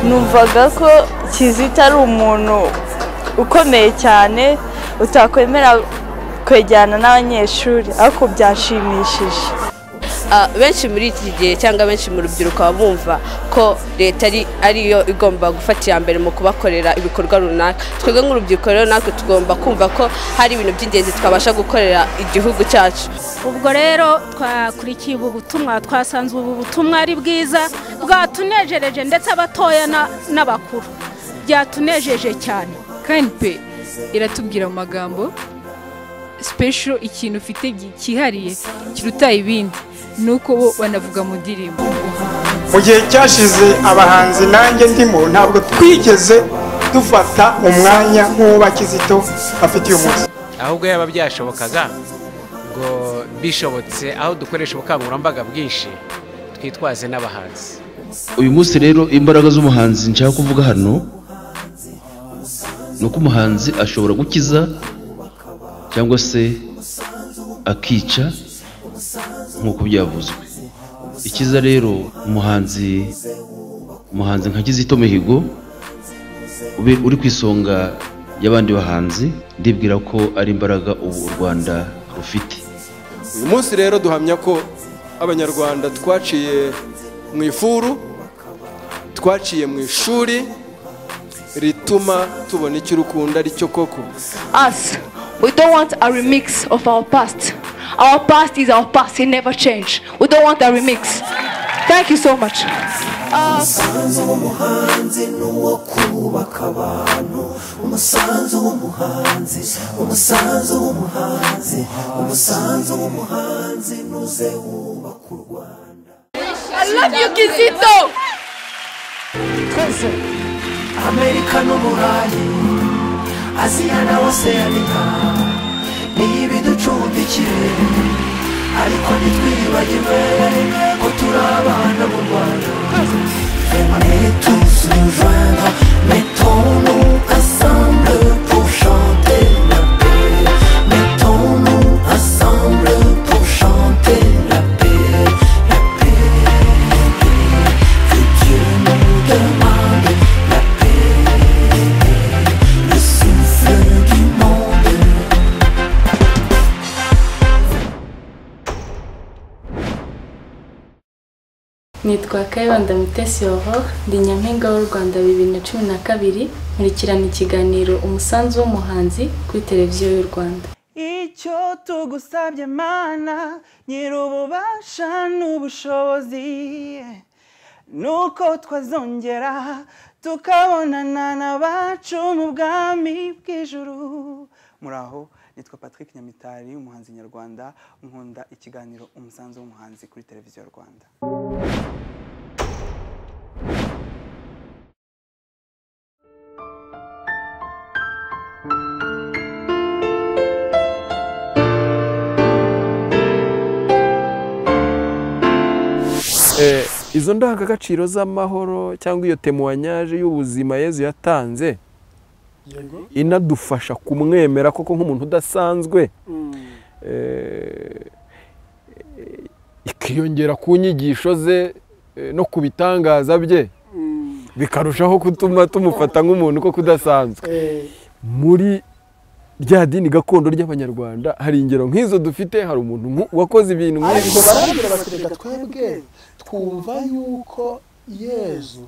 numvaga ko Kizito ari umuntu ukomeye cyane utakwemera kwejyana n'abanyeshuri ariko byashimishije. Benshi muri iki gihe cyangwa benshi mu rubyiruko bumva ko leta ariyo igomba gufata iya mbere mu kubakorera ibikorwa runaka. Twebwe nk'urubyiruko rero natwe tugomba kumva ko hari ibintu by'ingenzi twabasha gukorera igihugu cyacu. Ubwo rero twakurikiye ubu butumwa, twasanze ubu butumwa ari bwiza, bwatunejereje ndetse abatoya n'abakuru byatunejeje cyane. KNP iratubwira mu magambo special, ikintu ufite cyihariye kiruta ibindi nuko bo banavuga mu ndirimbo. Mu gihe cyashize abahanzi nanjye ndimo ntabwo twigeze dufata umwanya nk'uwa Kizito afite uyu munsi, ahubwo yaba byashobokaga ngo bishobotse aho dukoresha ubukangurambaga bwinshi twitwaze n'abahanzi. Uyu munsi rero imbaraga z'umuhanzi nshaka kuvuga hano nuko umuhanzi ashobora gukiza cyangwa se akica nk'uko byavuzwe. Ikiza rero umuhanzi nka Kizito Mihigo uri ku isonga y'abandi bahanzi, ndibwira ko ari imbaraga ubu u Rwanda rufite. Uyu munsi rero duhamya ko abanyarwanda twaciye mu ifuru, twaciye mu ishuri rituma tubona icyo urukundo ari cyo koko. Us, we don't want a remix of our past. Our past is our past, it never change. We don't want a remix. Thank you so much. Umusanzu w'umuhanzi nuwo kubaka abantu, umusanzu w'umuhanzi, umusanzu w'umuhanzi, umusanzu w'umuhanzi nuze wubaka u Rwanda. I love you, Kizito. Twese Amerika n'Uburayi, Aziya na Oceania, nibiducumbikire, ariko ntitwibagirwe ko turi abana mu Rwanda. Venez tous nous joindre, mettons-nous ensemble pour chanter la paix. Mettons-nous ensemble pour chanter la paix, la paix. Que Dieu nous demande la paix, le souffle du monde. Nitwa Kayibanda Mutesi Aurore, ndi Nyampinga w'u Rwanda 2012, nkurikirana ikiganiro umusanzu w'umuhanzi kuri televiziyo y'u Rwanda. Icyo tugusabye Mana nyir'ububasha n'ubushobozi, nuko twazongera tukabonana n'abacu mu bwami bw'ijuru. Muraho, nitwa Patrick Nyamitari, umuhanzi nyarwanda, nkunda ikiganiro umusanzu w'umuhanzi kuri televiziyo y'u Rwanda. Izo ndangagaciro z'amahoro cyangwa iyo temoignage y'ubuzima Yezu yatanze inadufasha kumwemera koko nk'umuntu udasanzwe, ikiyongera ku nyigisho ze no ku bitangaza bye, bikarushaho gutuma tumufata nk'umuntu ko kudasanzwe. Muri rya dini gakondo ry'Abanyarwanda hari ingero nk'izo dufite, hari umuntu wakoze ibintu nk'ibyo. Baragira batereka twebwe twumva yuko Yezu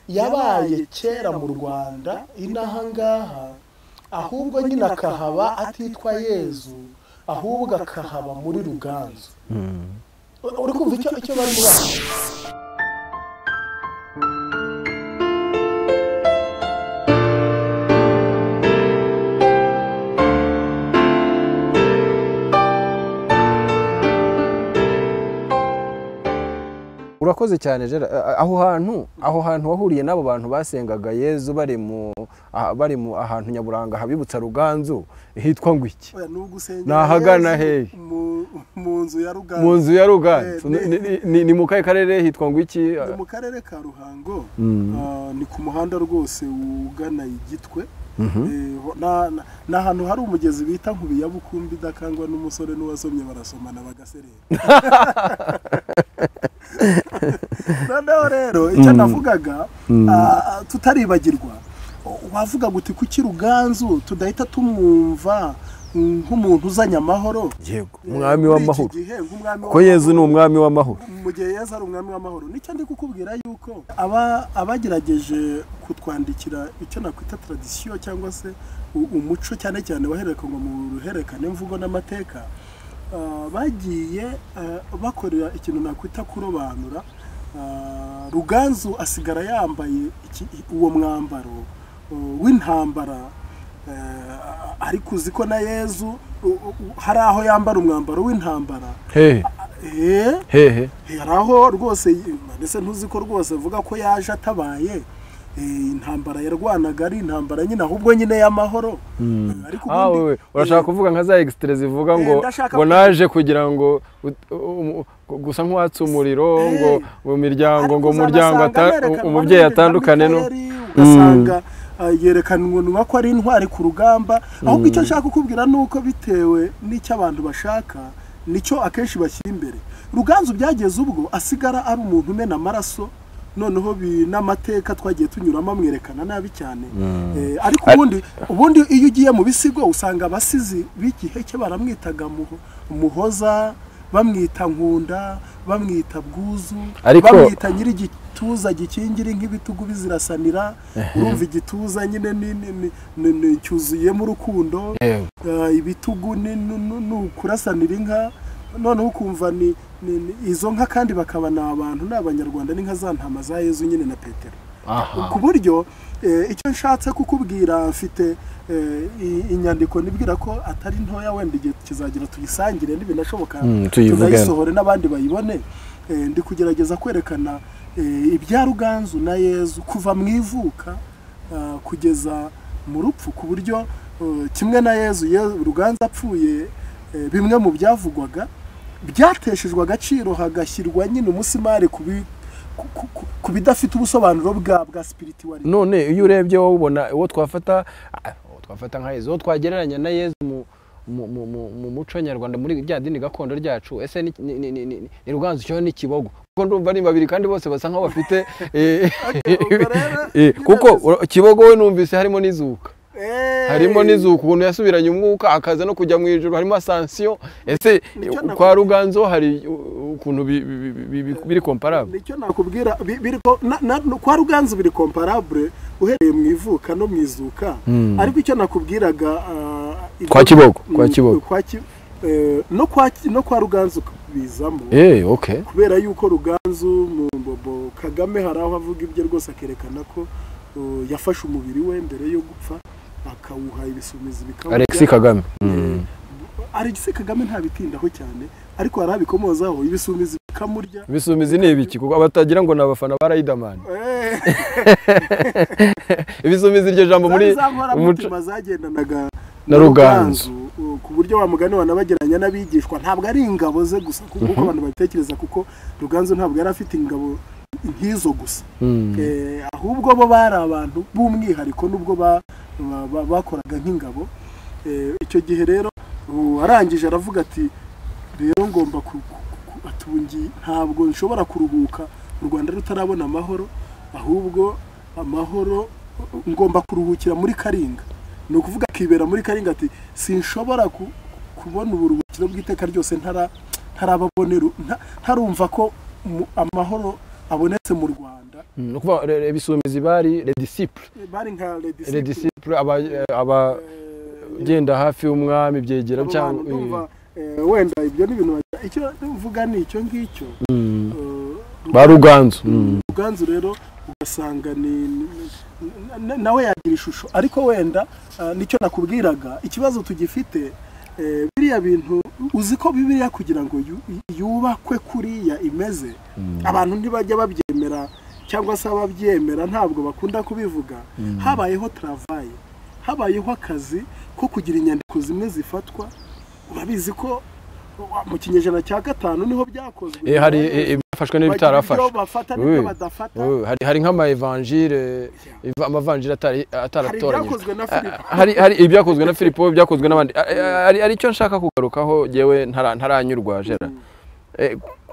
yabaye kera mu Rwanda inaha ngaha, ahubwo nyine akahaba atitwa Yezu, ahubwo akahaba muri Ruganzu. Uri kumva icyo bari muri aho? Urakoze cyane Jera. Aho hantu wahuriye n'abo bantu basengaga Yezu bari mu ahantu nyaburanga habibutsa Ruganzu, hitwa ngo iki? Nahagana hehe? Mu nzu ya Ruganzu. Mu nzu ya Ruganzu. Ni mu kahe karere hitwa ngo iki? Ni mu karere ka Ruhango, ni ku muhanda rwose ugana Igitwe. Ni ahantu hari umugezi bita Nkubiyabukumbi idakangwa n'umusore n'uwasomye barasomana bagaserera. noneho rero icyo navugaga tutaribagirwa wavuga guti kuki Ruganzu tudahita tumwumva nk'umuntu uzanye amahoro yego umwami w'amahoro ko Yezu ni umwami w'amahoro mu gihe Yezu ari umwami w'amahoro nicyo ndi kukubwira yuko abagerageje kutwandikira icyo nakwita tradition cyangwa se umuco cyane cyane waherekanwa mu ruherekane mvugo n'amateka bagiye bakorera ikintu nakwita kurobanura Ruganzu asigara yambaye uwo mwambaro w'intambara ariko uzi ko na Yezu hari aho yambara umwambaro w'intambara hari aho rwose ndetse ntuzi ko rwose avuga ko yaje atabaye intambara yarwanaga ari intambara nyine ahubwo nyine y'amahoro ariko ubundi urashaka kuvuga nka za extrait zivuga ngo naje kugira ngo gusa nk'uwatse umuriro ngo mu miryango ngo umubyeyi atandukane no ugasanga yerekanwa ko ari intwari ku rugamba ahubwo icyo nshaka kukubwira nuko bitewe n'icyo abantu bashaka nicyo akenshi bashyira imbere Ruganzu byageze ubwo asigara ari umuntu umena amaraso noneho n'amateka twagiye tunyuramo amwerekana nabi cyane ariko ubundi iyo ugiye mu bisigo usanga abasizi b'igihe cye baramwitaga Muhoza bamwita Nkunda bamwita Bwuzu bamwita Nyirigituza gikingira nk'ibitugu bizirasanira urumva igituza nyine ni cyuzuyemo urukundo ibitugu ni kurasanira inka noneho ukumva ni izo nka kandi bakabana abantu n'abanyarwanda n'inka za ntama za Yezu nyine na Petero ku buryo icyo nshatse kukubwira mfite inyandiko nibwira ko atari ntoya wenda igihe kizagira tuyisangire n'ibinashoboka tunayisohore n'abandi bayibone ndi kugerageza kwerekana ibya Ruganzu na Yezu kuva mu ivuka kugeza mu rupfu ku buryo kimwe na Yezu Ruganzu apfuye bimwe mu byavugwaga byateshejwe agaciro hagashyirwa nyine umusimari ku bidafite ubusobanuro bwa spirituality none iyo urebye wowe ubona uwo twafata nka Yezu uwo twagereranya na Yezu mu muco nyarwanda muri rya dini gakondo ryacu ese ni Ruganzu cyo ni Kibogo kuko ndumva ari babiri kandi bose basa nkaho bafite kuko Kibogo we numvise harimo n'izuka harimo n'izuka ukuntu yasubiranye umwuka akaza no kujya mu ijuru harimo ascension ese kwa Ruganzu hari ukuntu biri comparable nicyo nakubwira kwa Ruganzu biri comparable uhereye mu ivuka no mu izuka ariko icyo nakubwiraga kwa Kibogo no kwa Ruganzu bizamo okay kubera yuko Ruganzu mu Kagame haraho avuga ibyo rwose akerekana ko yafashe umubiri we mbere yo gupfa akawuha ibisumizi bikaba Alexis Kagame Alexis Kagame ntabitindaho cyane ariko harabikomozaho ibisumizi bikamurya ibisumizi ni ibiki kuko abatagira ngo nabafana ba Riderman ibisumizi iryo jambo muri umutima zagendanaga na Ruganzu ku buryo wa mugani wanabageranya n'abigishwa ntabwo ari ingabo ze gusa kuko abantu babitekereza kuko Ruganzu ntabwo yari afite ingabo nkizo gusa ahubwo bo bari abantu b'umwihariko nubwo bakoraga nk'ingabo icyo gihe rero arangije aravuga ati rero ngomba atungi ntabwo nshobora kuruhuka u Rwanda rutarabona amahoro ahubwo amahoro ngomba kuruhukira muri Karinga ni ukuvuga akibera muri Karinga ati sinshobora kubona uburuhukiro bw'iteka ryose ntarababonera ntarumva ko amahoro abonetse mu Rwanda nukuva ibisumizi bari les disciples les disciples abagenda hafi y'umwami byegera cyangwa wenda ibyo ni ibintu icyo uvuga ni icyo ngicyo ba Ruganzu Ruganzu rero ugasanga nawe yagira ishusho ariko wenda nicyo nakubwiraga ikibazo tugifite biriya bintu uzi ko Bibiliya kugira ngo yubakwe kuriya imeze abantu ntibajya babyemera cyangwa se ababyemera ntabwo bakunda kubivuga habayeho travail habayeho akazi ko kugira inyandiko zimwe zifatwa urabizi ko mu kinyejana cya 5 niho byakozwe hari byafashwe n'ibitarafashwe hari nk'ama evangile amavanjile ataratoranyijwe hari ibyakozwe na Filipo byakozwe n'abandi hari icyo nshaka kugarukaho yewe ntaranyurwa Gerard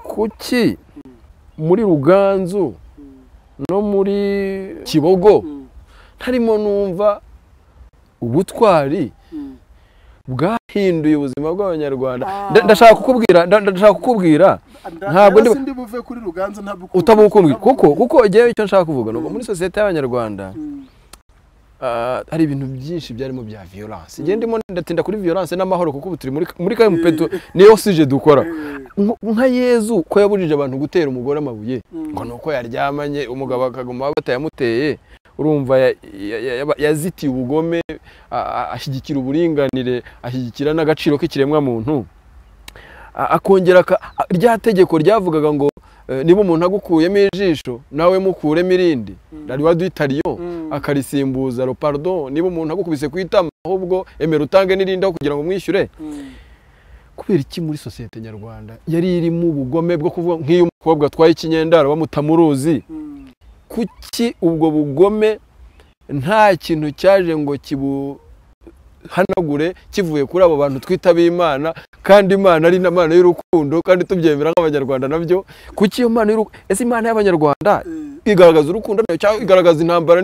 kuki muri Ruganzu no muri Kibogo ntarimo numva ubutwari bwahinduye ubuzima bw'abanyarwanda. Ndashaka kukubwira ntabwo ndi buve kuri Ruganzu ntabwo utabukumbwira kuko igihe icyo nshaka kuvuga nuko muri societe y'abanyarwanda hari ibintu byinshi byarimo bya violence. Igihe ndimo ndatinda kuri violence n'amahoro kuko ubu turi muri kampeto niyo sije dukora nka Yezu ko yabujije abantu gutera umugore amabuye ngo nuko yaryamanye umugabo akaguma batayamuteye. Urumva yazitiye ubugome, ashyigikira uburinganire, ashyigikira n'agaciro k'ikiremwa muntu. Akongera rya tegeko ryavugaga ngo niba umuntu agukuyemo ijisho nawe mukuremo irindi, nari waduitariyo akarisimbuza pardon. Niba umuntu agukubise kwitama ahubwo emera utange n'irindi aho kugira ngo mwishyure. Kubera iki muri societe nyarwanda yari irimo ubugome bwo kuvuga nk'iyo umukobwa atwaye ikinyendaro bamutamuruzi? Kuki ubwo bugome nta kintu cyaje ngo kibuhanagure kivuye kuri abo bantu twita b'Imana, kandi Imana ari n'Imana y'urukundo kandi tubyemera nk'abanyarwanda nabyo? Kuki iyo Imana ese Imana y'abanyarwanda igaragaza urukundo cyangwa igaragaza intambara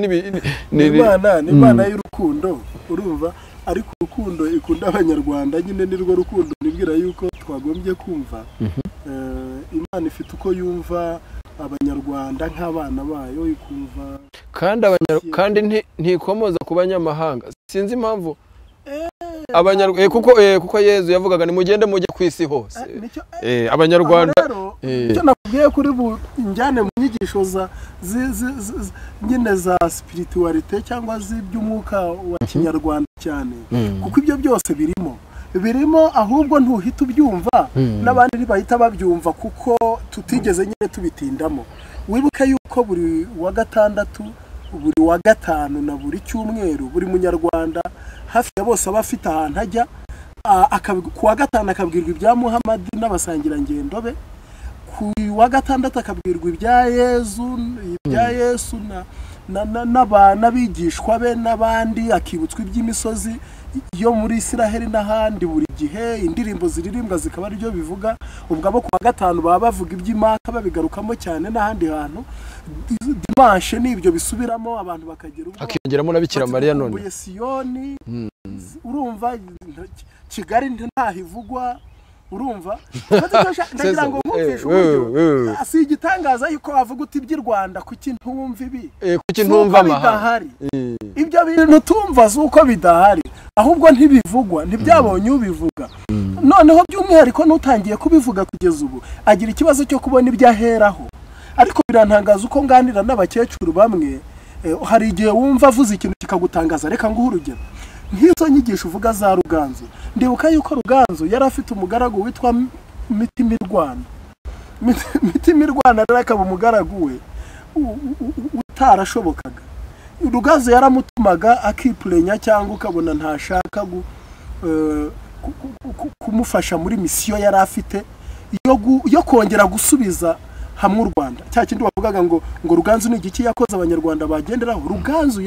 Imana y'urukundo? Urumva ariko urukundo ikunda abanyarwanda nyine nirwo rukundo nibwira yuko twagombye kumva. Imana ifite uko yumva abanyarwanda nk'abana bayo ikumva, kandi ntikomoza ku banyamahanga. Sinzi impamvu abanyarwanda kuko Yezu yavugaga ni mugende mujye ku isi hose. Abanyarwanda icyo nakubwiye kuri njyane mu nyigisho nyine za spiritualite cyangwa z'iby'umwuka wa kinyarwanda cyane, kuko ibyo byose birimo ahubwo ntuhita ubyumva n'abandi ntibahita babyumva kuko tutigeze nyine tubitindamo. Wibuke yuko buri wa gatandatu, buri wa gatanu na buri cyumweru buri munyarwanda hafi ya bose aba afite ahantu ajya. Ku wa gatanu akabwirwa ibya Muhamadi n'abasangirangendo be, ku wa gatandatu akabwirwa ibya Yesu n'abigishwa be n'abandi, akibutswa iby'imisozi yo muri Isiraheli n'ahandi. Buri gihe indirimbo ziririmbwa zikaba aribyo bivuga. Ubwo abo ku wa gatanu baba bavuga iby'Imaka babigarukamo cyane n'ahandi hantu. Dimanche nibyo bisubiramo, abantu bakagera ubwo akiyongeramo na Bikira Mariya none Siyoni. Urumva Kigali ntahivugwa. Urumva ndagira ngo nkumvishe uburyo si igitangaza yuko bavuga uti by'i Rwanda kuki ntumva ibi, kuki ntumva amahari. Ibyo bintu tumva zuko bidahari ahubwo ntibivugwa, ntibyabonye ubivuga. Noneho by'umwihariko nutangiye kubivuga kugeza ubu agira ikibazo cyo kubona ibyaheraho. Ariko birantangaza uko nganira n'abakecuru bamwe, hari igihe wumva avuze ikintu kikagutangaza. Reka nguhe urugero nk'izo nyigisho uvuga za Ruganzu. Ndibuka yuko Ruganzu yari afite umugaragu witwa Mitimirwana. Mitimirwana rero akaba umugaragu we utarashobokaga. Ruganzu yaramutumaga akipurenya cyangwa ukabona ntashaka kumufasha muri misiyo yari afite yo kongera gusubiza hamwe u Rwanda. Cya kindi wavugaga ngo Ruganzu ni igiki yakoze abanyarwanda bagenderaho. Ruganzu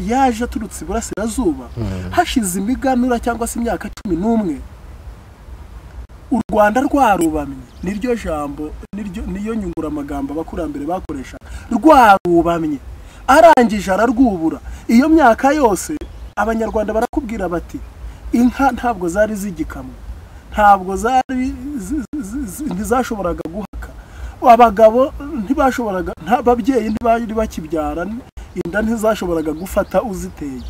yaje aturutse iburasirazuba hashize imiganura cyangwa se imyaka 11 u Rwanda rwarubamye. Niryo jambo niyo nyungura amagambo abakurambere bakoresha, rwarubamye. Arangije ararwubura. Iyo myaka yose abanyarwanda barakubwira bati inka ntabwo zari zigikamwe, ntabwo zari ntizashoboraga guhaka, abagabo ntibashoboraga, ababyeyi ntibari bakibyara, inda ntizashoboraga gufata uziteye.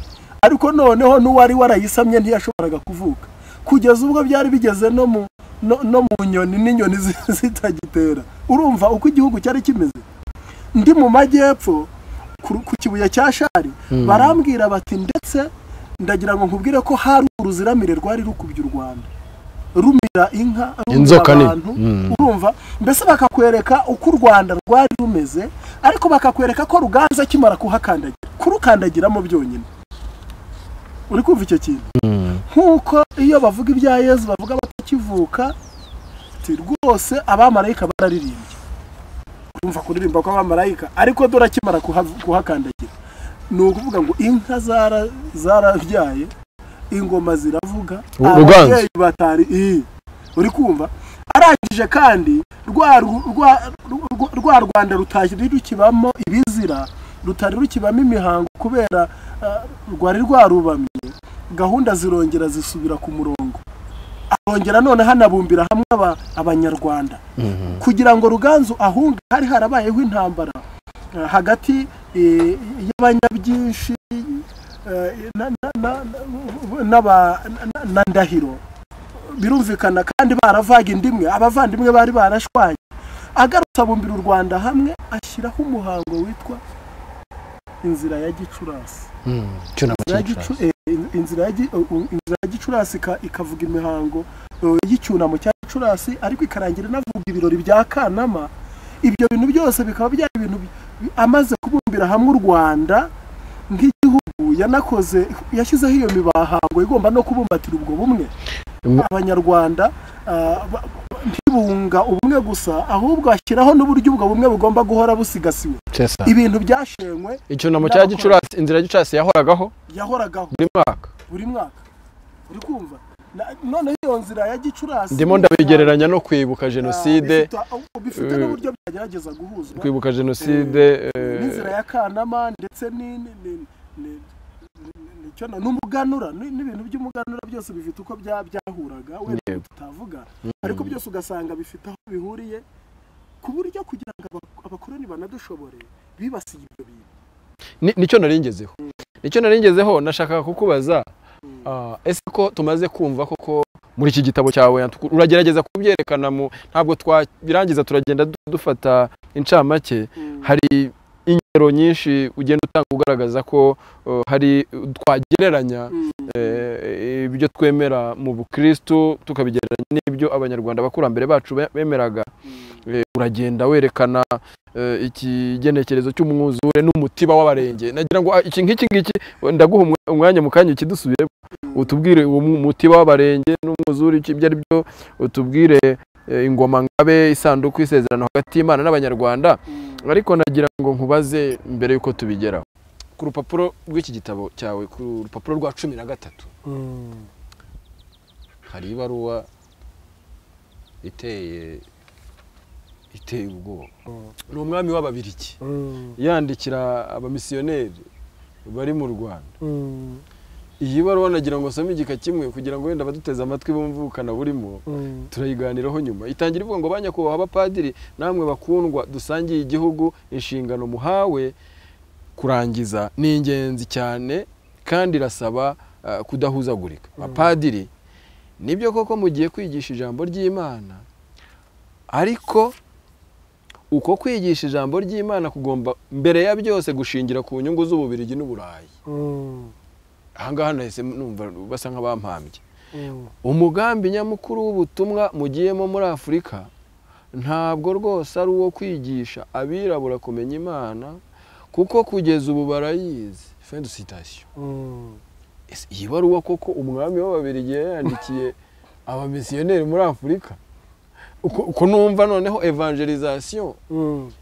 Ariko noneho n'uwari warayisamye ntiyashoboraga kuvuka, kugeza ubwo byari bigeze no mu nyoni n'inyoni zitagitera. Urumva uko igihugu cyari kimeze. Ndi mu majyepfo ku kibuye cya Shari barambwira bati ndetse ndagira ngo nkubwire ko hari uruziramire rwari rukubye u Rwanda, rumira inka, inzoka abantu. Urumva mbese bakakwereka uko u Rwanda rwari rumeze, ariko bakakwereka ko Ruganzu akimara kurukandagiramo byonyine. Uri kumva icyo kintu? Nkuko iyo bavuga ibya Yezu bavuga batakivuka rwose abamarayika bararirimbye. Urumva kuririmba kw'abamarayika, ariko dore akimara kuhakandagira ni ukuvuga ngo inka zarabyaye, ingoma ziravuga, ababyeyi batari. Uri kumva arangije kandi rwa Rwanda rutari rukibamo ibizira, rutari rukibamo imihango kubera rwari rwarubamye, gahunda zirongera zisubira ku murongo, arongera none hanabumbira hamwe abanyarwanda kugira ngo Ruganzu ahunge. Hari harabayeho intambara hagati y'abanyabyinshi na Ndahiro, birumvikana kandi baravaga indimwe, abavandimwe bari barashwanye. Agarutse abumbira u Rwanda hamwe, ashyiraho umuhango witwa inzira ya Gicurasi. Inzira ya Gicurasi ikavuga imihango y'icyunamo cya Gicurasi, ariko ikarangira inavuga ibirori bya Kanama. Ibyo bintu byose bikaba byari ibintu amaze kubumbira hamwe u Rwanda nk'igihugu yanakoze, yashyizeho iyo mibahango igomba no kubumbatira ubwo bumwe. Abanyarwanda ntibunga ubumwe gusa, ahubwo ashyiraho n'uburyo ubwo bumwe bugomba guhora busigasiwe. Ibintu byashenywe, icyunamo cya Gicurasi, inzira ya Gicurasi yahoragaho buri mwaka. Uri kumva? None iyo nzira ya Gicurasi ndimo ndabigereranya no kwibuka jenoside, bifite n'uburyo byagerageza guhuzwa, kwibuka jenoside n'inzira ya Kanama ndetse n'umuganura, n'ibintu by'umuganura byose bifite uko byahuraga, wenda tutavuga, ariko byose ugasanga bifite aho bihuriye, ku buryo kugira ngo abakoroni banadushobore bibasiye ibyo bintu. Nicyo naringezeho nashaka kukubaza, ese ko tumaze kumva koko muri iki gitabo cyawe uragerageza kubyerekana, ntabwo twabirangiza, turagenda dufata incamake. Hari ingero nyinshi ugenda utanga ugaragaza ko hari twagereranya ibyo twemera mu Bukristo tukabigereranya n'ibyo abanyarwanda bakurambere bacu bemeraga. Uragenda werekana ikigenekerezo cy'umwuzure n'umutiba w'abarenge. Nagira ngo iki ngiki ndaguha umwanya mu kanya ukidusubire, utubwire uwo mutiba w'abarenge n'umwuzure ibyo ari byo, utubwire ingoma ngabe, isanduku y'isezerano hagati y'Imana n'abanyarwanda. Ariko nagira ngo nkubaze mbere yuko tubigeraho, ku rupapuro rw'iki gitabo cyawe, ku rupapuro rwa 13 hari ibaruwa iteye ubwoba. Ni umwami w'Ababirigi yandikira abamisiyoneri bari mu Rwanda. Iyi baruwa nagira ngo nsome igika kimwe kugira ngo wenda baduteze amatwi bumvukana burimo, turayiganiraho nyuma. Itangira ivuga ngo banyakubahwa abapadiri, namwe bakundwa dusangiye igihugu, inshingano muhawe kurangiza ni ingenzi cyane kandi irasaba kudahuzagurika. Abapadiri nibyo koko mugiye kwigisha ijambo ry'Imana, ariko uko kwigisha ijambo ry'Imana kugomba mbere ya byose gushingira ku nyungu z'Ububirigi n'Uburayi. Ahangaha nahise numva basa nk'abampambye. Umugambi nyamukuru w'ubutumwa mugiyemo muri Afurika ntabwo rwose ari uwo kwigisha abirabura kumenya Imana, kuko kugeza ubu barayizi. Fin de citation. Iyi baruwa koko umwami w'Ababirigi yandikiye abamisiyoneri muri Afurika, uko numva noneho evangelisation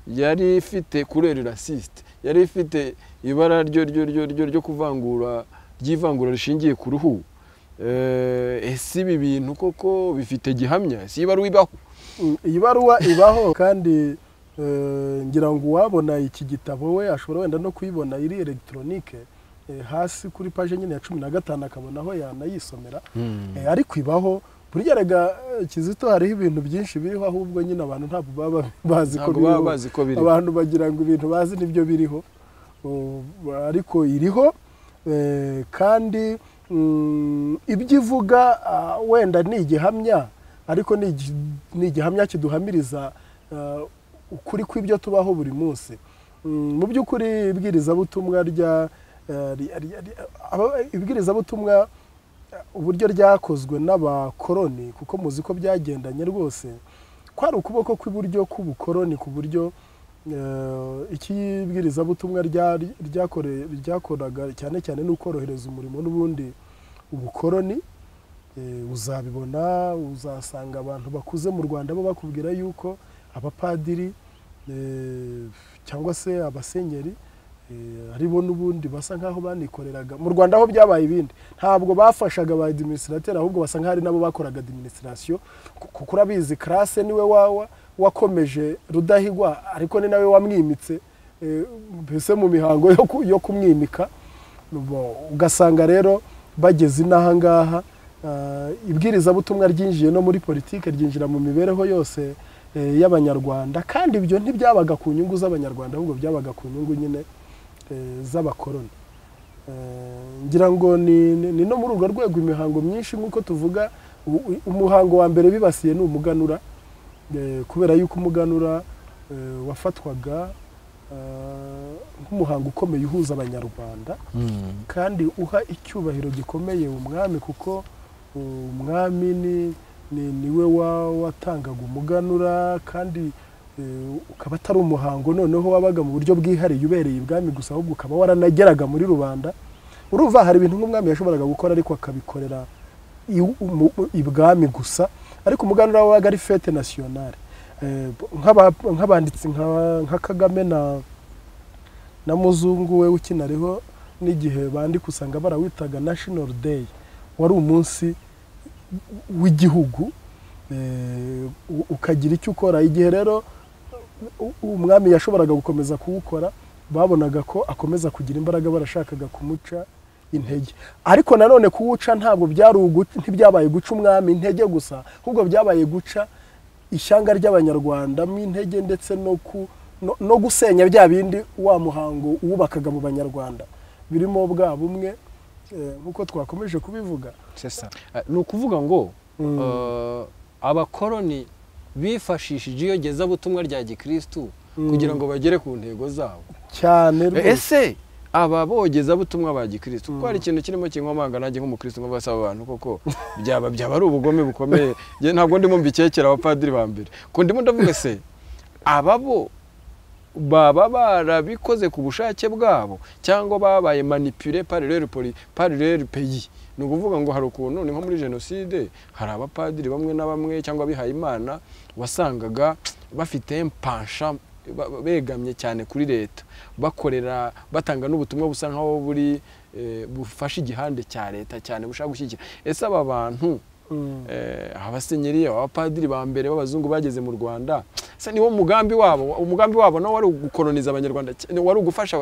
yari ifite kureri raciste, yari ifite ibara ryo kuvangura, ry'ivangura rishingiye ku ruhu. Ese ibi bintu koko bifite gihamya? Si ibaruwa ibaho? Iyi baruwa ibaho, kandi ngira ngo uwabona iki gitabo we ashobora wenda no kuyibona iri electronique hasi kuri page nyine ya 15 akabona aho yanayisomera. Ariko ibaho burya rega Kizito, hariho ibintu byinshi biriho, ahubwo nyine abantu ntabwo baba bazi ko biriho. Abantu bagira ngo ibintu bazi nibyo biriho, ariko iriho. Kandi ibyo ivuga wenda ni igihamya, ariko ni igihamya kiduhamiriza ukuri kw'ibyo tubaho buri munsi. Mu by'ukuri ibwirizabutumwa uburyo ryakozwe n'abakoroni, kuko muzi ko byagendanye rwose, kwari ukuboko kw'iburyo k'ubukoroni, ku buryo ikibwirizabutumwa ryakoraga cyane cyane n'ukorohereza umurimo n'ubundi ubukoroni. Uzabibona, uzasanga abantu bakuze mu Rwanda bo bakubwira yuko abapadiri cyangwa se abasenyeri haribo n'ubundi basa nkaho banikoreraga mu Rwanda aho byabaye ibindi ntabwo bafashaga ba administrateur ahubwo basa nk'ari nabo bakoraga administration kuko urabizi classe niwe wakomeje Rudahigwa ariko ni nawe wamwimitse mbese mu mihango yo kumwimika ugasanga rero bageze inaha ngaha ibwiriza butumwa ryinjiye no muri politike ryinjira mu mibereho yose y'abanyarwanda kandi ibyo ntibyabaga ku nyungu z'abanyarwanda ahubwo byabaga ku nyungu nyine z'abakoroni ngira ngo ni no muri urwo rwego imihango myinshi nk'uko tuvuga umuhango wa mbere bibasiye ni umuganura kubera yuko umuganura wafatwaga nk'umuhango ukomeye uhuza abanyarwanda kandi uha icyubahiro gikomeye umwami kuko umwami niwe watangaga umuganura kandi ukaba atari umuhango noneho wabaga mu buryo bwihariye ubereye ibwami gusa ahubwo ukaba waranageraga muri rubanda urumva hari ibintu nk'umwami yashoboraga gukora ariko akabikorera ibwami gusa ariko umuganura wabaga ari fete nationale nk'abanditsi nka Kagame na Muzungu we ukinariho n'igihe bandika usanga barawitaga National Day wari umunsi w'igihugu ukagira icyo ukora igihe rero umwami yashoboraga gukomeza kuwukora babonaga ko akomeza kugira imbaraga barashakaga kumuca intege ariko nanone kuwuca ntabwo ntibyabaye guca umwami intege gusa ahubwo byabaye guca ishyanga ry'abanyarwanda mu intege ndetse no gusenya bya bindi wa muhango wubakaga mu banyarwanda birimo bwa bumwe nk'uko twakomeje kubivuga ni ukuvuga ngo abakoroni bifashishije iyogezabutumwa rya gikristu kugira ngo bagere ku ntego zabo cyane ese aba bogezabutumwa ba gikristu ko hari ikintu kirimo kinkomanga nanjye nk'umukristu ngo basaba abantu koko byaba ari ubugome bukomeye ntabwo ndimo mbikekera abapadiri ba mbere ko ndimo ndavuga se ababo baba barabikoze ku bushake bwabo cyangwa babaye manipulé par leur pays ni ukuvuga ngo hari ukuntu ni nko muri jenoside hari abapadiri bamwe na bamwe cyangwa bihaye Imana wasangaga bafite impasha begamye cyane kuri leta bakorera batanga n'ubutumwa busa nkaho buri bufasha igihande cya leta cyane bushaka gushyigikira ese aba bantu abasenyeri abapadiri ba mbere b'abazungu bageze mu Rwanda se niwo umugambi wabo no wari gukoloniza abanyarwanda wari ugufasha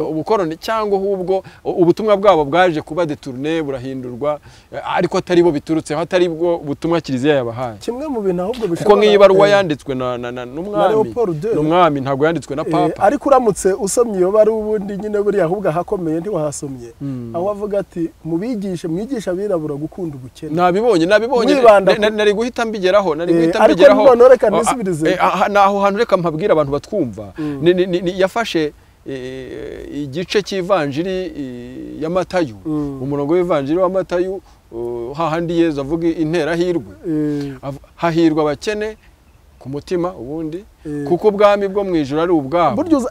ubukoroni cyangwa ahubwo ubutumwa bwabo bwaje kuba detourné burahindurwa ariko atari bo biturutse hatari bwo butumwa kiliziya yabahaye kimwe mu bintu ahubwo bishobora kuko nk'ibaruwa yanditswe n'umwami ntabwo yanditswe na papa ariko uramutse usomye iyo bari ubundi nyine buri ahubwo hakomeye ntiwahasomye aho avuga ati mwigisha abirabura gukunda ubukene nabibonye nari guhita mbigeraho naho hantu reka mpabwira abantu batwumva yafashe igice cy'ivanjiri ya Matayo umurongo w'ivanjiri wa Matayo hahandi Yezu avuga intera hirwe hahirwa abakene ku mutima ubundi kuko ubwami bwo mu ijuru ari ubwabo buryo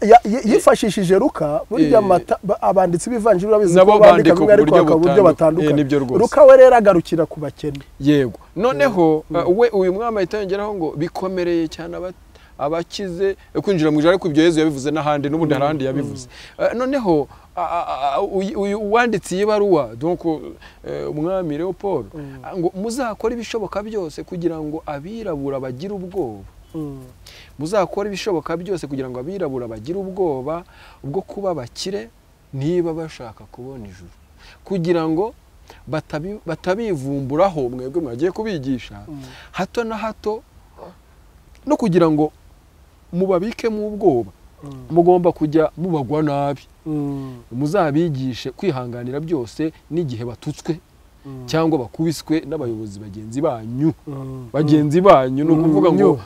yifashishije Luka burya abanditsi b'ivanjiri urabizi ko bandika ku buryo batandukanye Luka we rero agarukira ku bakene yego noneho uyu mwami ahitangeraho ngo bikomereye cyane abakize kwinjira mu ijuru ariko ibyo Yezu yabivuze n'ahandi n'ubundi harandi yabivuze noneho uwanditse ibaruwa donc umwami Leopold ngo muzakora ibishoboka byose kugira ngo abirabura bagire ubwoba muzakora ibishoboka byose kugira ngo abirabura bagire ubwoba bwo kuba bakire niba bashaka kubona ijuru kugira ngo batabivumburaho mwebwe mwagiye kubigisha hato na hato no kugira ngo mubabike mu ubwoba mugomba kujya mubagwa nabi muzabigishe kwihanganira byose n'igihe batutswe cyangwa bakubiswe n'abayobozi bagenzi banyu no kuvuga ngo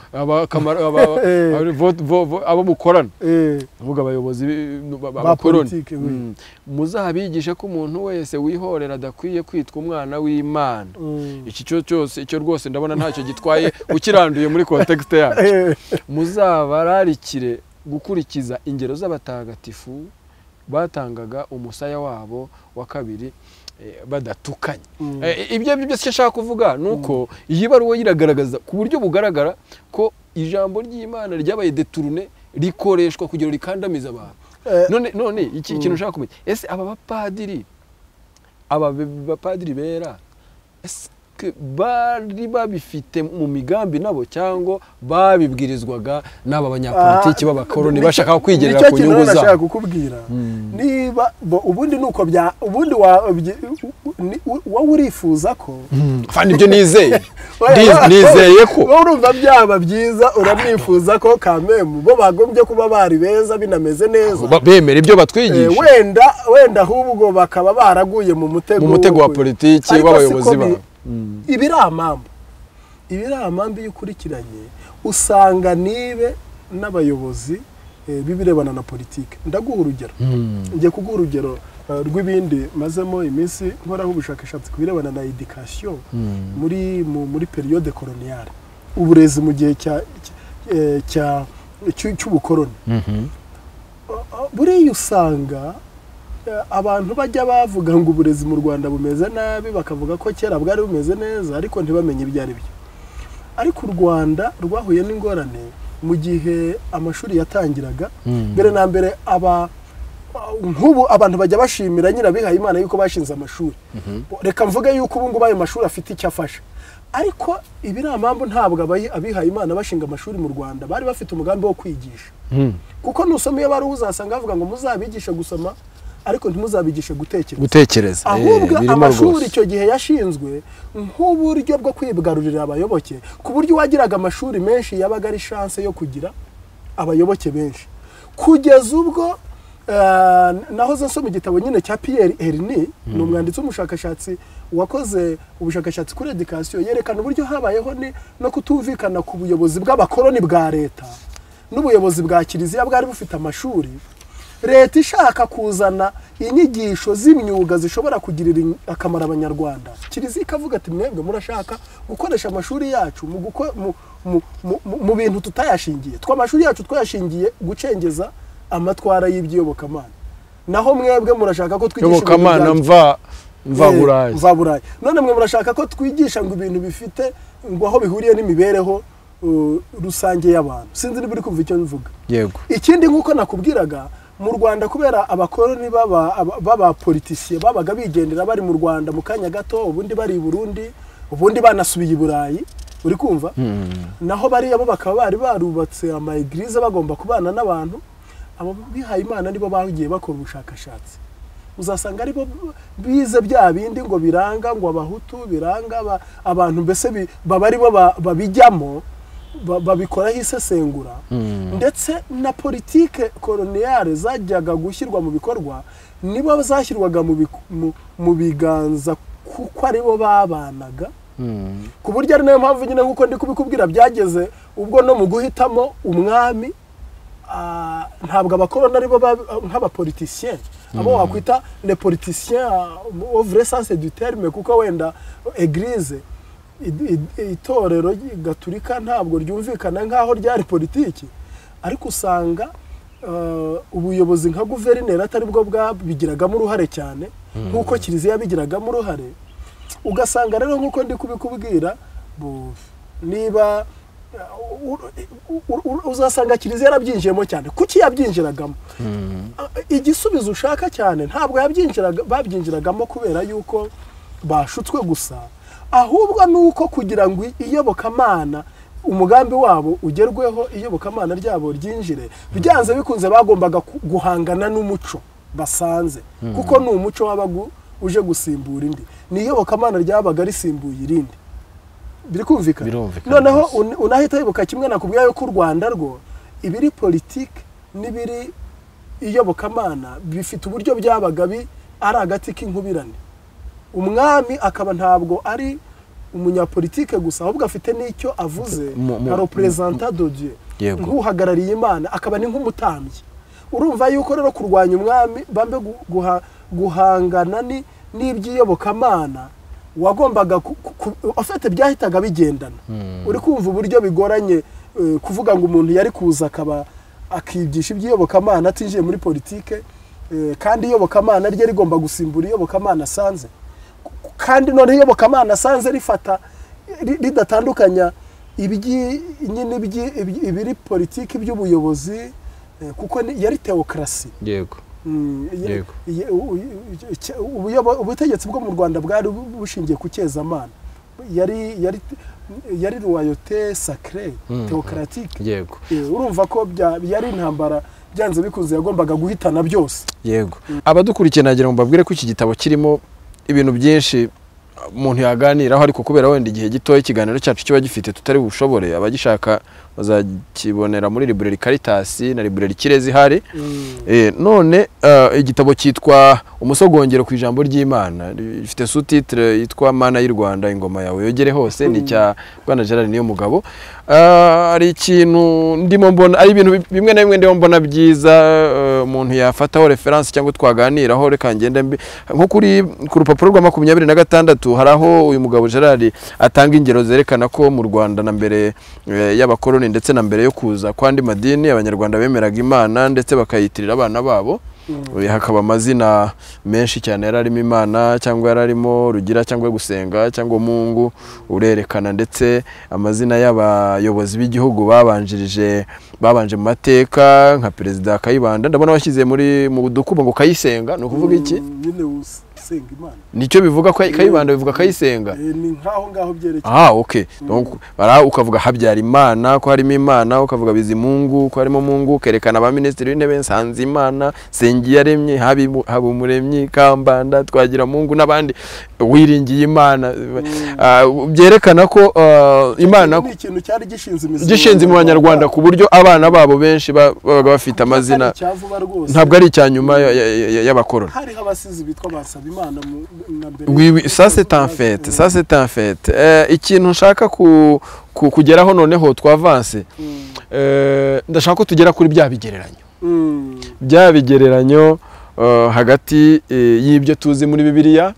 abo mukorana uvuga abayobozi b'abakoroni muzabigishe ko umuntu wese wihorera adakwiye kwitwa umwana w'Imana iki cyose icyo rwose ndabona ntacyo gitwaye ukiranduye muri context yacu muzabararikire gukurikiza ingero z'abatagatifu batangaga umusaya wabo wa kabiri badatukanye ibyo byose nshaka kuvuga nuko iyi baruwa iragaragaza ku buryo bugaragara ko ijambo ry'Imana ryabaye detourné rikoreshwa kugira rikandamiza abantu none iki kintu ushaka kumenya ese aba bapadiri bera ese bari babifite mu migambi nabo cyangwa babibwirizwaga n'aba banyapolitiki b'abakoroni bashaka kwigerera ku nyungu zabo? Nashaka kukubwira niba ubundi nuko ubundi wowe urifuza ko fani ibyo nizeye ko urumva byaba byiza uranifuza ko kamemu bo bagombye kuba bari beza binameze neza bemera ibyo batwigisha wenda ahubwo bakaba baraguye mu mutego wa politiki w'abayobozi babo. ibiramambo iyo ukurikiranye usanga nibe n'abayobozi bibirebana na politiki. Ndaguha urugero ngiye kuguha urugero rw'ibindi mazemo iminsi nkoraho ubushakashatsi ku birebana na education muri periode coloniale, uburezi mu gihe cy'ubukoroni. Buriya usanga abantu bajya bavuga ngo uburezi mu Rwanda bumeze nabi, bakavuga ko kera bwari bumeze neza ariko ntibamenye ibyo ari byo. Ariko u Rwanda rwahuye n'ingorane mu gihe amashuri yatangiraga. Mbere na mbere nk'ubu abantu bajya bashimira nyirabihaye Imana yuko bashinze amashuri. Reka mvuge yuko ubu ngubu ayo mashuri afite icyo afasha, ariko ibiramambo ntabwo abihaye Imana bashinga amashuri mu Rwanda bari bafite umugambi wo kwigisha. Kuko nusoma iyo bari uzasanga bavuga ngo muzabigishe gusoma ariko ntimuzabigishe gutekereza. Ahubwo amashuri icyo gihe yashinzwe nk'uburyo bwo kwibgarurira abayoboke, ku buryo wagiraga amashuri menshi yabaga ari chance yo kugira abayoboke benshi. Kugeza ubwo nahoze nsoma igitabo nyine cya Pierre Erni, ni umwanditsi w'umushakashatsi wakoze ubushakashatsi kuri education, yerekana uburyo habayeho no kutumvikana ku buyobozi bw'abakoroni bwa leta n'ubuyobozi bwa kiliziya bwari bufite amashuri. Leta ishaka kuzana inyigisho z'imyuga zishobora kugirira akamaro abanyarwanda, kiliziya ikavuga ati mwebwe murashaka gukoresha amashuri yacu mu bintu tutayashingiye. Amashuri yacu twayashingiye gucengeza amatwara y'ibyiyobokamana, naho mwebwe murashaka ko twigisha iyobokamana mva burayi. None mwe murashaka ko twigisha ngo ibintu bifite ngo aho bihuriye n'imibereho rusange y'abantu. Sinzi niba uri kumva icyo mvuga. Yego. Ikindi nk'uko nakubwiraga, mu Rwanda kubera abakoroni baba politiciens babaga bigendera bari mu Rwanda mu kanya gato, ubundi bari i Burundi, ubundi banasubiye i Burayi, uri kumva? Naho bari abo bakaba bari barubatse ama eglise bagomba kubana n'abantu. Abo bihaye Imana nibo bagiye bakora ubushakashatsi. Uzasanga aribo bize bya bindi ngo biranga ngo abahutu, biranga abantu mbese baba aribo babijyamo, babikoraho isesengura. Ndetse na politike koloniale zajyaga gushyirwa mu bikorwa nibo zashyirwaga mu biganza kuko aribo babanaga, ku buryo ari nayo mpamvu nyine nk'uko ndi kubikubwira byageze ubwo no mu guhitamo umwami ntabwo abakoroni aribo nk'abapoliticiens, abo wakwita les politiciens au vrai sens du terme, kuko wenda eglise itorero gaturika ntabwo ryumvikana nk'aho ryari politiki, ariko usanga ubuyobozi nka guverineri atari bwo bwabigiragamo uruhare cyane nk'uko kiliziya yabigiragamo uruhare. Ugasanga rero nk'uko ndi kubikubwira, niba uzasanga kiliziya yarabyinjiyemo cyane. Kuki yabyinjiragamo? Igisubizo ushaka cyane ntabwo babyinjiragamo kubera yuko bashutswe gusa, ahubwo nuko kugira ngo iyobokamana umugambi wabo ugerweho, iyobokamana ryabo ryinjire, byanze bikunze bagombaga guhangana n'umuco basanze, kuko ni umuco wabaga uje gusimbura indi, ni iyobokamana ryabaga risimbuye irindi. Biri kumvikana? Noneho unahita yibuka kimwe nakubwiye yuko u Rwanda rwo ibiri politiki n'ibiri iyobokamana bifite uburyo byabaga ari agati k'inkubirane. Umwami akaba ntabwo ari umunyapolitike gusa, ahubwo afite n'icyo avuze nka representant de Dieu, nk'uhagarariye Imana, akaba ni nk'umutambyi. Urumva yuko rero kurwanya umwami bambe guhangana n'iby'iyobokamana wagombaga afite byahitaga bigendana. Uri kumva uburyo bigoranye kuvuga ngo umuntu yari kuza akaba akigisha iby'iyobokamana atinjiye muri politike, kandi iyobokamana rye rigomba gusimbura iyobokamana asanze, kandi none iyobokamana asanze rifata ridatandukanya ibiri politiki by'ubuyobozi kuko yari teokrasi. Yego. Ubutegetsi bwo mu Rwanda bwari bushingiye ku kezamana. Yari royauté sacrée théocratique. Yego. Urumva ko yari intambara byanze bikuze yagombaga guhitana byose. Yego. Abadukurikiye nagira ngo mbabwire ko iki gitabo kirimo ibintu byinshi umuntu yaganiraho, ariko kubera wenda igihe gito ikiganiro cyacu kiba gifite tutari bushobore, abagishaka bazakibonera muri librairie Caritas na librairie Kirezi hari. None igitabo cyitwa Umusogongero ku ijambo ry'Imana, gifite sous-titre yitwa Mana y'u Rwanda ingoma yawe yogere hose, ni cya Bwana Gerard Niyomugabo. Ari ikintu ndimo mbona, ari ibintu bimwe na bimwe ndimo mbona byiza umuntu yafataho reference cyangwa twaganiraho. Reka ngende nko ku rupapuro rwa 26 haraho uyu mugabo Gerard atanga ingero zerekana ko mu Rwanda na mbere y'abakoloni ndetse na mbere yo kuza kwandi madini abanyarwanda bemeraga Imana ndetse bakayitirira abana babo. Hakaba amazina menshi cyane yararimo Imana cyangwa yararimo Rugira cyangwa gusenga cyangwa Mungu. Urerekana ndetse amazina y'abayobozi b'igihugu babanje mu mateka nka Perezida Kayibanda, ndabona bashyize mu dukubo ngo Kayisenga. No kuvuga iki? Senga Imana. Nicyo bivuga ko Kayibanda bivuga Kayisenga. Ni nkaho byerekeye. Okay. Donc ukavuga Habyara Imana ko harimo Imana, ukavuga Bizimungu ko harimo Mungu, kerekana aba ministeri w'intebe Nsanze Imana, Sengiyaremye, Habumuremyi, Kambanda, Twagira Mungu n'abandi, Wiringiye Imana. Byerekana ko Imana ni ikintu cyari gishinze mu Banyarwanda ku buryo abana babo benshi babaga bafite amazina ntabwo ari icyanyuma y'abakoroni. Hari abasizi bitwa basaba Imana na mbere. Oui, ça c'est un fait. Ikintu nshaka kugeraho noneho twavanse. Ndashaka ko tugera kuri bya bigereranyo. Bya bigereranyo hagati y'ibyo tuzi muri Bibiliya,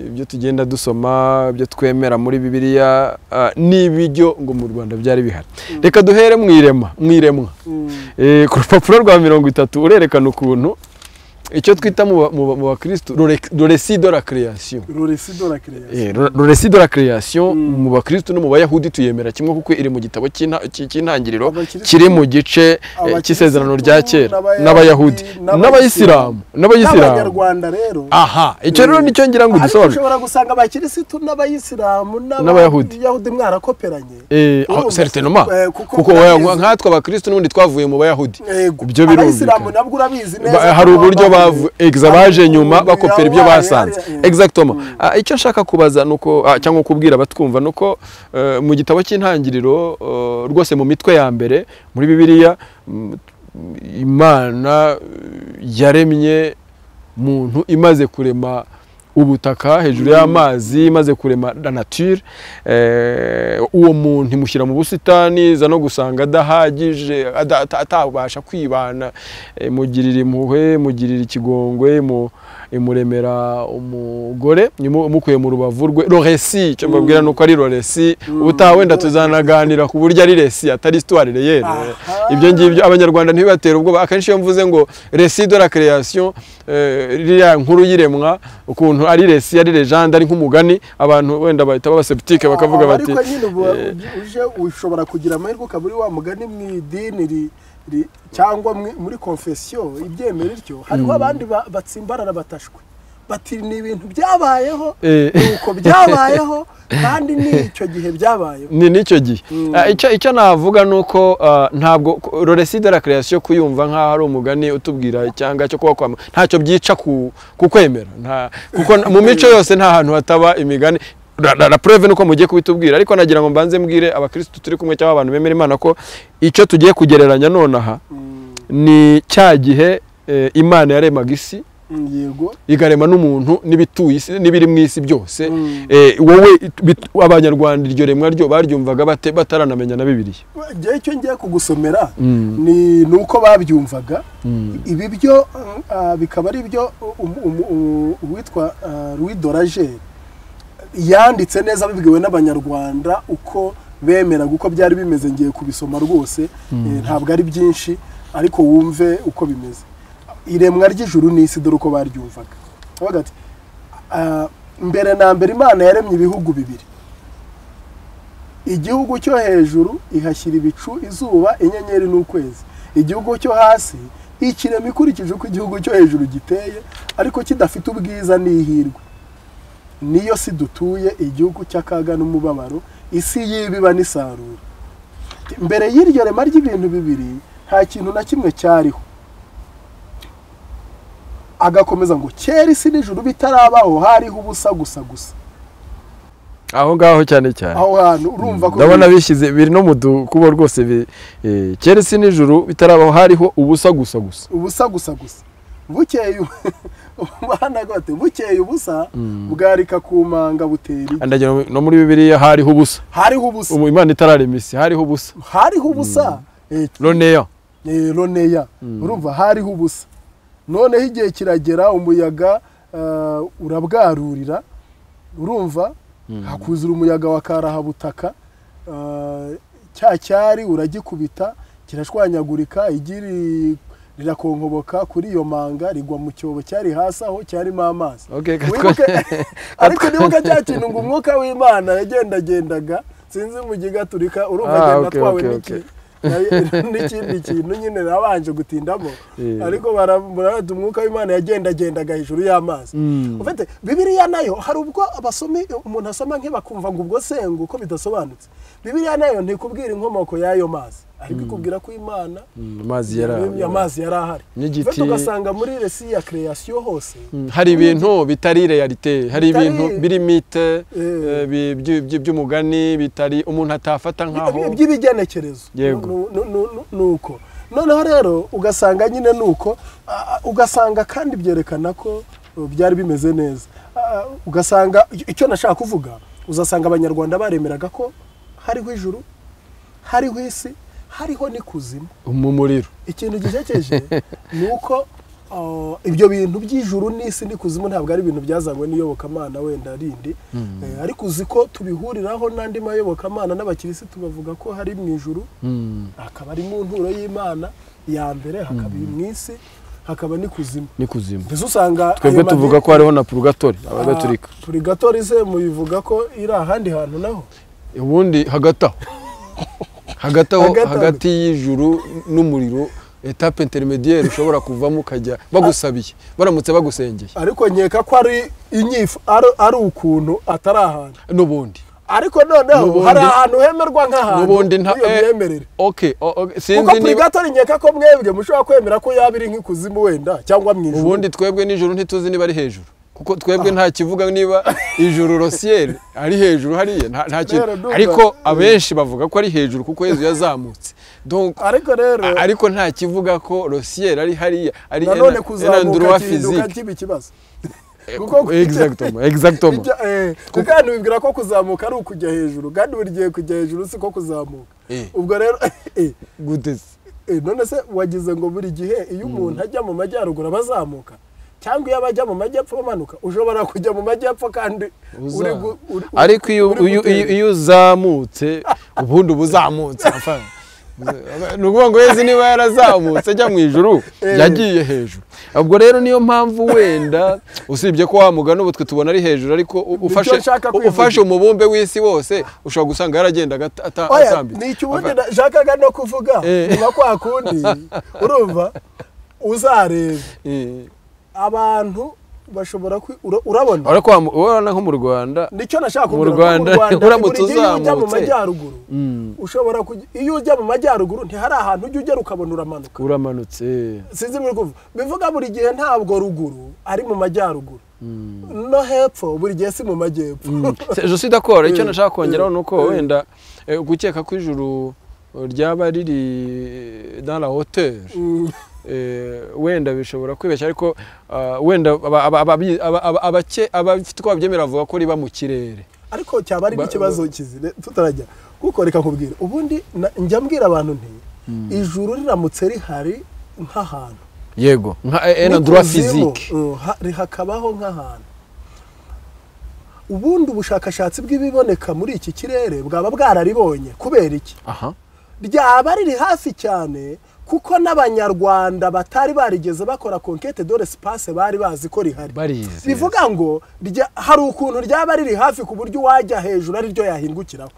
ibyo tugenda dusoma, ibyo twemera muri Bibiliya, n'ibyo ngo mu Rwanda byari bihari. Reka duhere mwiremwa. Ku rupapuro rwa 30 urerekana ukuntu icyo twita mu bakristo le récit de la création. Le récit de la création mu bakristo no mu bayahudi tuyemera kimwe kuko iri mu gitabo cy'intangiriro kiri mu gice cy'isezerano rya kera n'abayahudi n'abayisilamu n'abanyarwanda rero. Aha, icyo rero nicyo ngira ngo dusobanure. Ushobora gusanga abakirisitu n'abayisilamu n'abayahudi mwarakoperanye. Certainement kuko nkatwe abakristo n'ubundi twavuye mu bayahudi. Ibyo birumvikana. Abayisilamu nabwo urabizi neza. Hari uburyo baje nyuma bakopera ibyo basanze. Exactement. Icyo nshaka kubaza nuko cyangwa kubwira batwumva nuko mu gitabo cy'intangiriro rwose mu mitwe ya mbere muri Bibiliya Imana yaremye muntu imaze kurema ubutaka hejuru y'amazi, imaze kurema la nature. Uwo muntu imushyira mu busitani za no gusanga adahagije, atabasha kwibana, mugirira impuhwe, mugirira ikigongwe, imuremera umugore, mukuye mu rubavu rwe. Le récit cyo mbabwira nuko ari le récit. Ubutaha wenda tuzanaganira ku buryo ari récit atari histoire réelle. Ibyo ngibyo abanyarwanda ntibatera ubwo akenshi iyo mvuze ngo récit de la création, ririya nkuru yiremwa ukuntu ari récit ari legende ari nk'umugani, abantu wenda bahita baba sceptique bakavuga bati uje ushobora kugira amahirwe ukaburi wa mugani mu idini cyangwa muri confession ibyemera iryo. Hariho abandi batsimbarara batashwe bati ni ibintu byabayeho nuko byabayeho kandi n'icyo gihe byabayeho. N'icyo gihe icyo navuga nuko ntabwo le récit de la création kuyumva nkaho ari umugani utubwira cyangwa cyo kuba ntacyo byica kukwemera, kuko mu mico yose nta hantu hataba imigani. La preuve nuko mugiye kubitubwira, ariko nagira ngo mbanze mbwire abakristo turi kumwe cyangwa abantu bemera Imana ko icyo tugiye kugereranya nonaha ni cya gihe Imana yaremaga isi, yego, igarema n'umuntu n'ibituye isi n'ibiri mu isi byose. Wowe abanyarwanda iryo remwa ryo baryumvaga bataranamenya na Bibiliya. Ngiye icyo ngiye kugusomera ni nuko babyumvaga. Ibi byo bikaba ari byo uwitwa Louis Dorager yanditse neza bibwiwe n'abanyarwanda uko bemeraga uko byari bimeze. Ngiye kubisoma rwose, ntabwo ari byinshi ariko wumve uko bimeze. Iremwa ry'ijuru n'isi dore uko baryumvaga. Bavuga ati mbere na mbere Imana yaremye ibihugu bibiri, igihugu cyo hejuru ihashyira ibicu, izuba, inyenyeri n'ukwezi. igihugu cyo hasi ikirema ikurikije uko igihugu cyo hejuru giteye ariko kidafite ubwiza n'ihirwe. Niyo si dutuye igihugu cy'akaga n'umubabaro, isi y'ibiba n'isarura. Mbere y'iryo rema ry'ibintu bibiri nta kintu na kimwe cyariho. Agakomeza ngo kera isi n'ijuru bitarabaho hariho ubusa gusa. aho ngaho cyane cyane aho hantu urumva ko ndabona bishyize biri no mu dukubo rwose kera isi n'ijuru bitarabaho hariho ubusa gusa. Bukeye ubusa bwarika kumanga buteri. Ndagira no muri Bibiliya hariho ubusa. Imana itararema isi hariho ubusa. Roneya. Urumva hariho ubusa. Noneho igihe kiragera umuyaga urabwarurira. Urumva hakuzura umuyaga wa karahabutaka. Cyacyari uragikubita kirashwanyagurika igiri rirakonkoboka kuri iyo manga rigwa mu cyobo cyari hasi aho cyarimo amazi. Ariko nibuka cya kintu ngo umwuka w'Imana yagendagendaga sinzi mu gigaturika urumva agenda twawe n'ikindi kintu nyine nabanje gutindamo ariko barabura umwuka w'Imana yagendagendaga hejuru y'amazi. Ufite Bibiliya nayo hari ubwo abasomi umuntu asoma bakumva ngo ubwo sengo uko bidasobanutse. Bibiliya nayo ntikubwira inkomoko y'ayo mazi ariko ikubwira ko Imana amazi yarahari. Ufite ugasanga muri resi ya creation hose hari ibintu bitari realite, hari ibintu biri mite by'umugani bitari umuntu atafata nkaho by'ibigenekerezo. Nuko noneho rero ugasanga nyine nuko ugasanga kandi byerekana ko byari bimeze neza. Ugasanga icyo nashaka kuvuga uzasanga abanyarwanda baremeraga ko hariho ijuru, hariho isi, hariho n'ikuzimu mu muriro. Ikintu gisekeje nuko ibyo bintu by'ijuru n'isi n'ikuzimu ntabwo ari ibintu byazanywe n'iyobokamana wenda rindi, ariko uzi ko tubihuriraho n'andi mayobokamana n'abakirisitu bavuga ko hari mu ijuru, hakaba ari mu nturo y'Imana ya mbere, hakaba mu isi, hakaba n'ikuzimu. Mbese usanga twebwe tuvuga ko hariho na purgatori abagatolika. Purgatori se muyivuga ko iri ahandi hantu naho ubundi hagati y'ijuru n'umuriro etape intermediaire ushobora kuvamo ukajya bagusabiye baramutse bagusengeye. Ariko nkeka ko ari inyifu ari ukuntu atari ahantu n'ubundi. Ariko noneho hari ahantu hemerwa nk'ahantu n'ubundi yemerera. Sinzi niba purgatori nkeka ko mwebwe mushobora kwemera ko yabiri nk'ikuzimu wenda cyangwa mu ijuru. Ubundi twebwe n'ijuru ntituzi niba ari hejuru kuko twebwe nta kivuga niba ijuru rosiel ari hejuru hariye nta kintu, ariko abenshi bavuga ko ari hejuru kuko Yesu yazamutse. Donc ariko nta kivuga ko rosiel ari hariya ari endroit physique kibazo. Exactement. Kandi wibwira ko kuzamuka ari ukujya hejuru kandi buri gihe kujya hejuru siko kuzamuka. Ubwo rero gutese none se wagize ngo buri gihe iyo umuntu ajya mu majyaruguru abazamuka cyangwa iyo abajya mu majyepfo bamanuka ushobora kujya mu majyepfo kandi ariko iyo uzamutse ubundi ubuzamutse afana nukuvuga ngo Yesu niba yarazamutse ajya mu ijuru yagiye hejuru. Ubwo rero niyo mpamvu wenda usibye ko wamugana ubu twe tubona ari hejuru ariko ufashe umubumbe w'isi wose ushobora gusanga yaragenda atambitse. Ni icyubundi nashakaga no kuvuga niba kwa kundi urumva uzareba abantu bashobora urabona urabona nko mu Rwanda nicyo nashaka mu Rwanda uramutse uzamutse mu majyaruguru ushobora iyo ujya mu majyaruguru ntihari ahantu ujya ugera ukabona uramanutse. Sinzi muri kuvuga bivuga buri gihe ntabwo ruguru ari mu majyaruguru no hepfo buri gihe si mu majyepfo. Je suis d'accord. Icyo nashaka kongeraho nuko wenda gukeka ko ijuru ryaba riri dans la hauteur wenda bishobora kwibeshya ariko wenda abafite ko babyemera avuga ko riba mu kirere. Ariko cyaba ari ikibazo kizire tutarajya kuko reka kubwira ubundi njya mbwira abantu nti ijuru riramutse rihari nk'ahantu yego nka endroit physique rihakabaho nk'ahantu ubundi ubushakashatsi bw'ibiboneka muri iki kirere bwaba bwararibonye kubera iki ryaba riri hafi cyane kuko n'abanyarwanda batari barigeze bakora conquête de l'espace bari bazi ko rihari bivuga ngo hari ukuntu ryaba riri hafi ku buryo wajya hejuru ari ryo yahingukiraho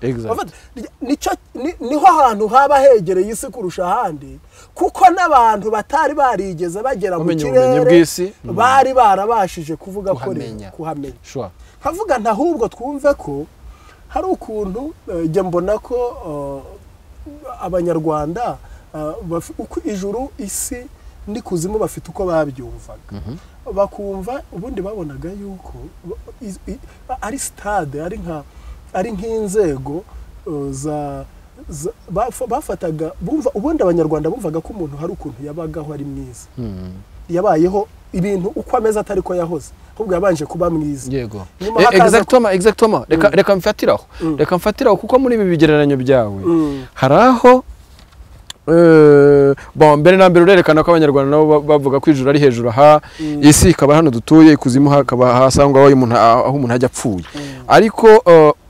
niho ahantu haba hegereye isi kurusha ahandi kuko n'abantu batari barigeze bagera mu kirere bari barabashije kuvuga ko kuhamenya havuga ntahubwo twumve ko hari ukuntu njye mbona ko abanyarwanda uko ijuru isi n'ikuzimu bafite uko babyumvaga bakumva ubundi babonaga yuko ari stade ari nk'inzego bafataga bumva ubundi abanyarwanda bumvaga ko umuntu hari ukuntu yabagaho ari mwiza yabayeho ibintu uko ameze atari ko yahoze ahubwo yabanje kuba mwiza yego exactement reka mfatiraho kuko muri ibi bigereranyo byawe hari aho mbere na mbere urerekana ko abanyarwanda nabo bavuga ko ijuru ari hejuru aha isi ikaba hano dutuye ikuzimu hakaba hasangwa aho umuntu ajya apfuye ariko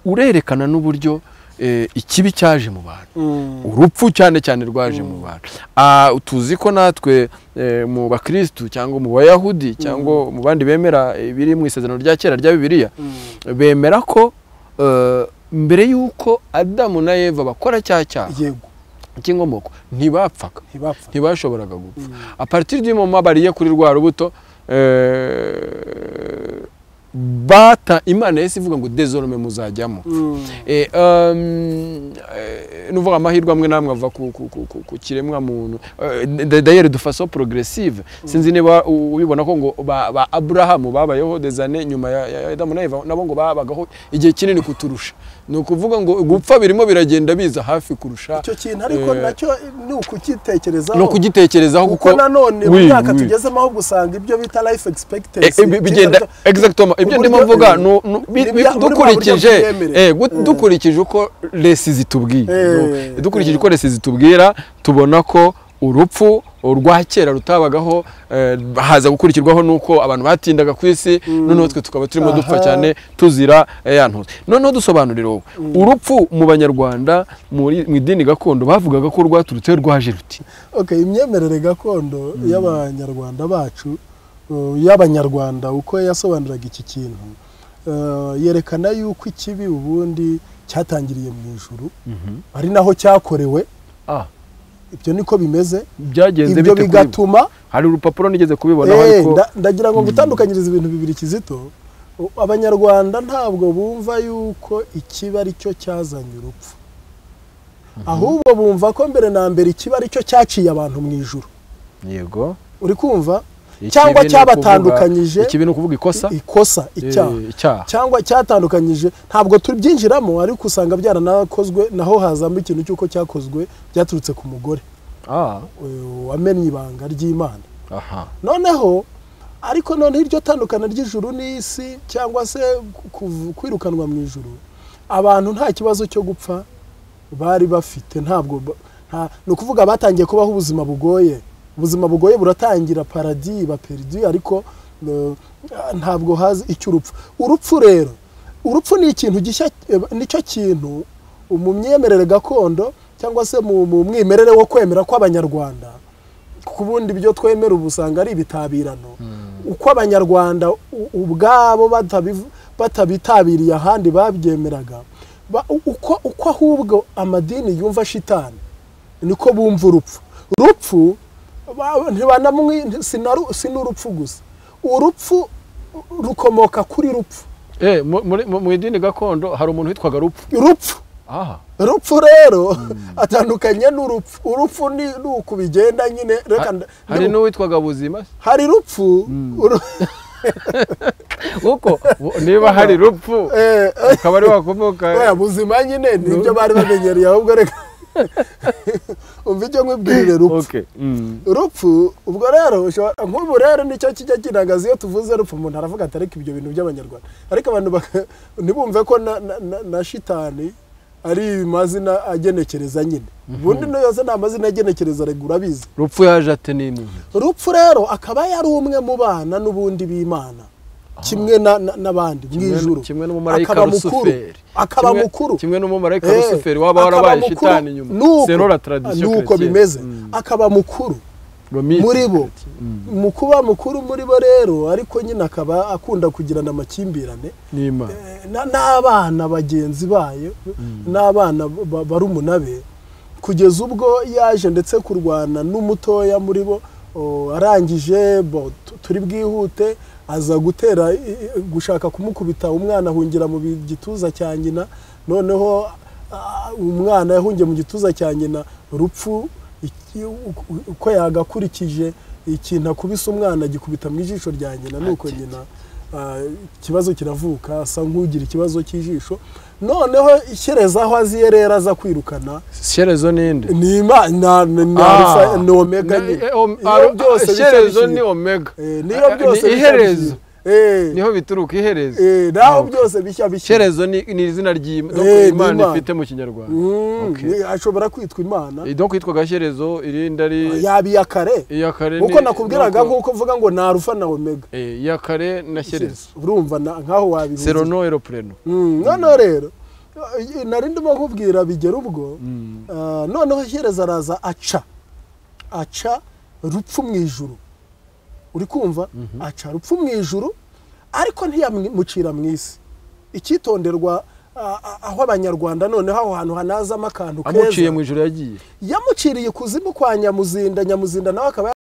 urerekana n'uburyo ikibi cyaje mu bantu urupfu cyane cyane rwaje mu bantu tuzi ko natwe mu bakristu cyangwa mu bayahudi cyangwa mu bandi bemera biri mu isezerano rya kera rya Bibiliya bemera ko mbere y'uko Adamu na Eva bakora cyaha cy'inkomoko ntibapfaga ntibashoboraga gupfa a partir du moment bariye kuri rwa rubuto bata Imana yesi ivuga ngo désormais muzajyamo nuvuga amahirwe amwe namwe ava ku kiremwa muntu d'ailleurs de façon progressive sinzi niba ubibona ko ngo ba Abraham babayeho des années nyuma ya Adamu na Eva nabo ngo babagaho igihe kinini kuturusha ni ukuvuga ngo gupfa birimo biragenda biza hafi kurusha icyo kintu ariko nacyo ni ukugitekerezaho no kugitekerezaho kuko nanone mu myaka tugezemo aho gusanga ibyo bita life expectancy bigenda exactement ibyo ndimo mvuga dukurikije uko lesi zitubwiye dukurikije uko lesi zitubwira tubona ko urupfu urwa kera rutabagaho haza gukurikirwaho nuko abantu batindaga ku isi noneho twe tukaba turimo dupfa cyane tuzira yantu noneho dusobanurira urupfu mu banyarwanda mu idini gakondo bavugaga ko rwaturutse rwaje ruti imyemerere gakondo y'abanyarwanda bacu y'abanyarwanda uko yasobanuraga iki kintu yerekana yuko ikibi ubundi cyatangiriye mu ijuru ari naho cyakorewe ibyo niko bimeze byagenze ibyo bigatuma hari urupapuro nigeze kubibona ariko ndagira ngo gutandukanyiriza ibintu bibiri kizito abanyarwanda ntabwo bumva yuko ikiba ari cyo cyazanye urupfu ahubwo bumva ko mbere na mbere ikiba ari cyo cyaciye abantu mu ijuru yego uri kumva cyangwa cyabatandukanyije ikibi no kuvuga ikosa icyaha cyangwa cyatandukanyije ntabwo tubyinjiramo ariko usanga byaranakozwe naho hazamo ikintu cyuko cyakozwe byaturutse ku mugore wamenye ibanga ry'Imana noneho ariko none iryo tandukana ry'ijuru n'isi cyangwa se kwirukanwa mu ijuru abantu nta kibazo cyo gupfa bari bafite ntabwo no kuvuga batangiye kubaho ubuzima bugoye buratangira paradis baperdu ariko ntabwo hazi icy'urupfu urupfu rero urupfu ni ikintu gishya nicyo kintu mu myemerere gakondo cyangwa se mu mwimerere wo kwemera ko abanyarwanda kubundi byo twemera ubusanga ari ibitabirano uko abanyarwanda ubwabo batabitabiriye ahandi babyemeraga uko ahubwo amadini yumva shitani niko bumva urupfu si n'urupfu gusa urupfu rukomoka kuri rupfu mu idini gakondo hari umuntu witwaga rupfu rero atandukanye n'urupfu urupfu ni uko bigenda nyine hari n'uwitwaga buzima hari rupfu uko niba hari rupfu ukaba ari wakomoka buzima nyine nibyo bari bamenyereye ahubwo reka umva icyo nkwibwirire rupfu ubwo rero nk'ubu rero nicyo kijya kinagaza iyo tuvuze rupfu umuntu aravuga ati ariko ibyo bintu by'abanyarwanda ariko abantu ntibumve ko na shitani ari amazina agenekereza nyine ubundi no yose nta mazina agenekereza regura bizi rupfu yaje ate n'imwe rupfu rero akaba yari umwe mu bana n'ubundi b'Imana kimwe n'abandi mu ijuru, kimwe n'umumarayika Rusuferi, akaba mukuru, kimwe n'umumarayika Rusuferi waba warabaye shitani inyuma, c'est la tradition chrétienne, nuko bimeze, akaba mukuru muri bo, mu kuba mukuru muri bo rero, ariko nyine akaba akunda kugirana amakimbirane n'abana bagenzi bayo, n'abana barumuna be, kugeza ubwo yaje ndetse kurwana n'umutoya muri bo, arangije turi bwihute aza gutera gushaka kumukubita umwana, ahungira mu gituza cya nyina, noneho umwana yahungiye mu gituza cya nyina, urupfu uko yagakurikije ikintu akubise umwana gikubita mu ijisho rya nyina, nuko nyina ikibazo kiravuka, asa nk'ugira ikibazo cy'ijisho, noneho Shyerezo aho aziye rero aza kwirukana. Shyerezo ninde? Ni Imana, ni Omega nyine. Shyerezo ni Omega, niyo byose iherezo, niho bituruka iherezo, naho byose bishya. Shyerezo ni izina ry'Imana ifite mu Kinyarwanda, ashobora kwitwa Imana, donc yitwaga Shyerezo, irindi ari yaba iyakare, uko nakubwiraga nk'uko uvuga ngo na Alpha na Omega, iyakare na Shyerezo, urumva nkaho wabivuze Serono Eropleno. Noneho rero nari ndimo nkubwira bigera ubwo, noneho Shyerezo araza aca rupfu mu ijuru, uri kumva, aca rupfu mu ijuru, ariko ntiyamucira mu isi. Icyitonderwa aho abanyarwanda noneho aho hantu hanazamo akantu keza, amuciye mu ijuru, yamuciriye kuzimu kwa Nyamuzinda nawe akaba